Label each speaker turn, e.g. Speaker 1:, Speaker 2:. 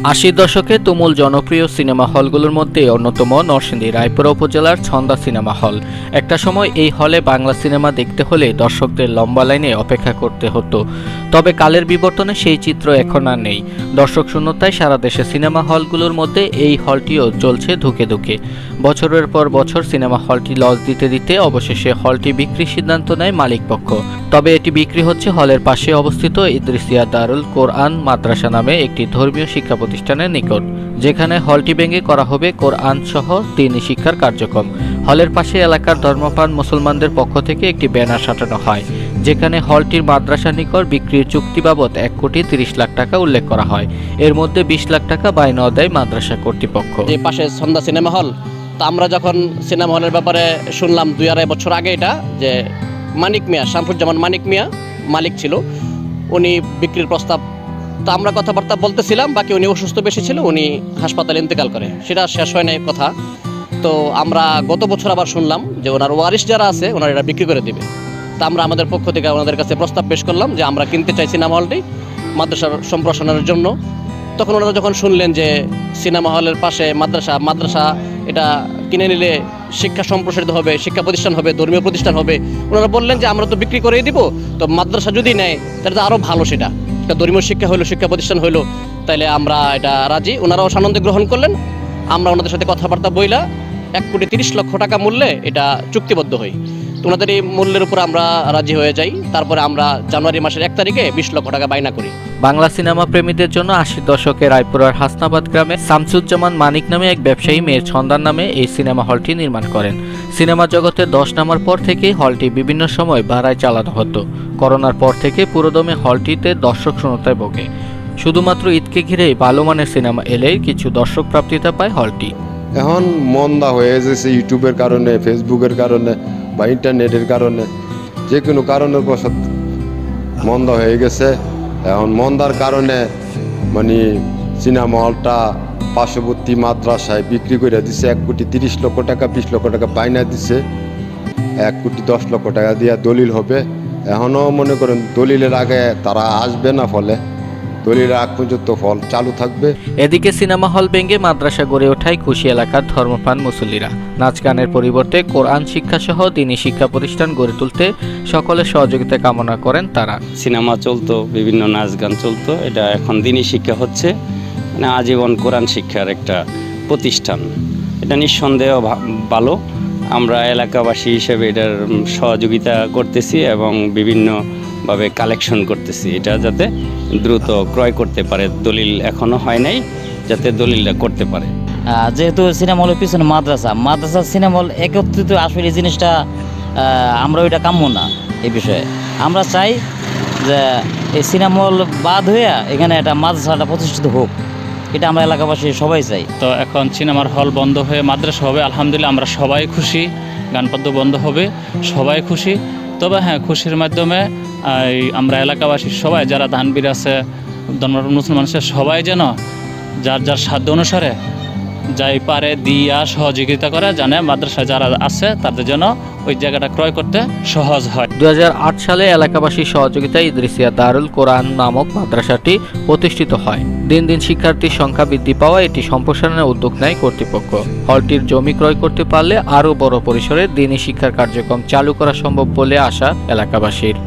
Speaker 1: ৮০ দশকে তুমুল জনপ্রিয় সিনেমা হলগুলোর মধ্যে অন্যতম নরসিংদী রায়পুরা উপজেলার ছন্দা সিনেমা হল। একটা সময় এই হলে বাংলা সিনেমা দেখতে হলে দর্শকদের লম্বা লাইনে অপেক্ষা করতে হতো। তবে কালের বিবর্তনে সেই চিত্র এখন আর নেই। দর্শক শূন্যতায় সারা দেশে সিনেমা হলগুলোর মধ্যে এই হলটিও চলছে ধুকে ধুকে। বছরের পর বছর সিনেমা হলটি লস দিতে দিতে অবশেষে হলটি বিক্রির সিদ্ধান্ত নেয় মালিকপক্ষ। তবে এটি বিক্রি হচ্ছে হলের পাশে অবস্থিত ইদ্রিসিয়া দারুল কোরআন মাদ্রাসা নামে একটি ধর্মীয় শিক্ষা প্রতিষ্ঠানের নিকট, যেখানে হলটি ভেঙে করা হবে কোরআন সহ দ্বীনি শিক্ষার কার্যক্রম। হলের পাশে এলাকার ধর্মপ্রাণ মুসলমানদের পক্ষ থেকে একটি ব্যানার সাঁটানো হয়, যেখানে হলটির মাদ্রাসা নিকট বিক্রির চুক্তি বাবদ 1,30,00,000 টাকা উল্লেখ করা হয়। এর মধ্যে 20 লাখ টাকা বায়না দেয় মাদ্রাসা কর্তৃপক্ষ।
Speaker 2: যে পাশে ছন্দা সিনেমা হল, তা আমরা যখন সিনেমা হলের ব্যাপারে শুনলাম 2-2.5 বছর আগে, এটা যে মানিক মিয়া, শামসুজ্জামান মানিক মিয়া মালিক ছিল, উনি বিক্রির প্রস্তাব, তা আমরা কথাবার্তা বলতেছিলাম, বাকি উনি অসুস্থ বেশি ছিল, উনি হাসপাতালে ইন্তেকাল করে, সেটা শেষ হয় নাই কথা। তো আমরা গত বছর আবার শুনলাম যে ওনার ওয়ারিশ যারা আছে ওনারা এটা বিক্রি করে দিবে। তা আমরা আমাদের পক্ষ থেকে ওনাদের কাছে প্রস্তাব পেশ করলাম যে আমরা কিনতে চাই সিনেমা হলটি মাদ্রাসার সম্প্রসারণের জন্য। তখন ওনারা যখন শুনলেন যে সিনেমা হলের পাশে মাদ্রাসা এটা কিনে নিলে শিক্ষা সম্প্রসারিত হবে, শিক্ষা প্রতিষ্ঠান হবে, ধর্মীয় প্রতিষ্ঠান হবে, ওনারা বললেন যে আমরা তো বিক্রি করেই দিব, তো মাদ্রাসা যদি নেয় তাহলে তো আরও ভালো, সেটা একটা ধর্মীয় শিক্ষা হইলো, শিক্ষা প্রতিষ্ঠান হইলো, তাইলে আমরা এটা রাজি। ওনারাও সানন্দে গ্রহণ করলেন। আমরা ওনাদের সাথে কথাবার্তা বইলা 1,30,00,000 টাকা মূল্যে এটা চুক্তিবদ্ধ হই। ওনাদের এই মূল্যের উপর আমরা রাজি হয়ে যাই। তারপরে আমরা জানুয়ারি মাসের 1 তারিখে 20 লক্ষ টাকা বায়না করি।
Speaker 1: বাংলা সিনেমা প্রেমীদের জন্য 80 দশকে রায়পুরার হাসনাবাদ গ্রামে শামসুজ্জামান মানিক নামে এক ব্যবসায়ী মেয়ের ছন্দার নামে এই সিনেমা হলটি নির্মাণ করেন। সিনেমা জগতে 10 নামার পর থেকেই হলটি বিভিন্ন সময় ভাড়ায় চালানো হতো। করোনার পর থেকে পুরোদমে হলটিতে দর্শক শূন্যতায় ভোগে। শুধুমাত্র ঈদকে ঘিরেই ভালো মানের সিনেমা এলেই কিছু দর্শক প্রাপ্তিতা পায় হলটি।
Speaker 3: এখন মন্দা হয়ে যাচ্ছে ইউটিউবের কারণে, ফেসবুকের কারণে বা ইন্টারনেটের কারণে, যে কোনো কারণের বশত মন্দা হয়ে গেছে। এখন মন্দার কারণে মানে সিনেমা হলটা পার্শ্ববর্তী মাদ্রাসায় বিক্রি করে দিছে 1,30,00,000 টাকা, 20 লক্ষ টাকা বায়না দিছে, 1,10,00,000 টাকা দিয়ে দলিল হবে। এখনও মনে করেন দলিলের আগে তারা আসবে না, ফলে দলিলের আগ পর্যন্ত ফল চালু থাকবে।
Speaker 1: এদিকে সিনেমা হল ভেঙে মাদ্রাসা গড়ে ওঠায় খুশি এলাকার ধর্মপ্রাণ মুসল্লিরা। নাচ গানের পরিবর্তে কোরআন শিক্ষা সহ দ্বীনি শিক্ষা প্রতিষ্ঠান গড়ে তুলতে সকলের সহযোগিতা কামনা করেন তারা।
Speaker 4: সিনেমা চলতো, বিভিন্ন নাচ গান চলতো, এটা এখন দ্বীনি শিক্ষা হচ্ছে, মানে আজীবন কোরআন শিক্ষার একটা প্রতিষ্ঠান। এটা নিঃসন্দেহ ভালো। আমরা এলাকাবাসী হিসেবে এটার সহযোগিতা করতেছি এবং বিভিন্নভাবে কালেকশন করতেছি, এটা যাতে দ্রুত ক্রয় করতে পারে। দলিল এখনও হয় নাই, যাতে দলিলটা করতে পারে।
Speaker 5: যেহেতু সিনেমা হলের পিছনে মাদ্রাসা সিনেমা হল একত্রিত, আসলে এই জিনিসটা আমরা ওইটা কাম্য না। এই বিষয়ে আমরা চাই যে এই সিনেমা হল বাদ হয়ে এখানে একটা মাদ্রাসাটা প্রতিষ্ঠিত হোক, এটা আমরা এলাকাবাসী সবাই চাই।
Speaker 6: তো এখন সিনেমার হল বন্ধ হয়ে মাদ্রাসা হবে, আলহামদুলিল্লাহ আমরা সবাই খুশি। গানপদ্য বন্ধ হবে, সবাই খুশি। তবে হ্যাঁ, খুশির মাধ্যমে আমরা এলাকাবাসী সবাই যারা দানবীর আছে, ধর্মপ্রাণ মুসলমান আছে, সবাই যেন যার যার সাধ্য অনুসারে যাই পারে দিয়া সহযোগিতা করে, জানে মাদ্রাসা যারা আছে তাদের জন্য ওই জায়গাটা ক্রয় করতে সহজ হয়।
Speaker 1: 2008 সালে এলাকাবাসীর সহযোগিতায় ইদ্রিসিয়া দারুল কোরআন নামক মাদ্রাসাটি প্রতিষ্ঠিত হয়। দিন দিন শিক্ষার্থীর সংখ্যা বৃদ্ধি পাওয়া এটি সম্প্রসারণের উদ্যোগ নেয় কর্তৃপক্ষ। হলটির জমি ক্রয় করতে পারলে আরও বড় পরিসরে দ্বীনি শিক্ষার কার্যক্রম চালু করা সম্ভব বলে আশা এলাকাবাসীর।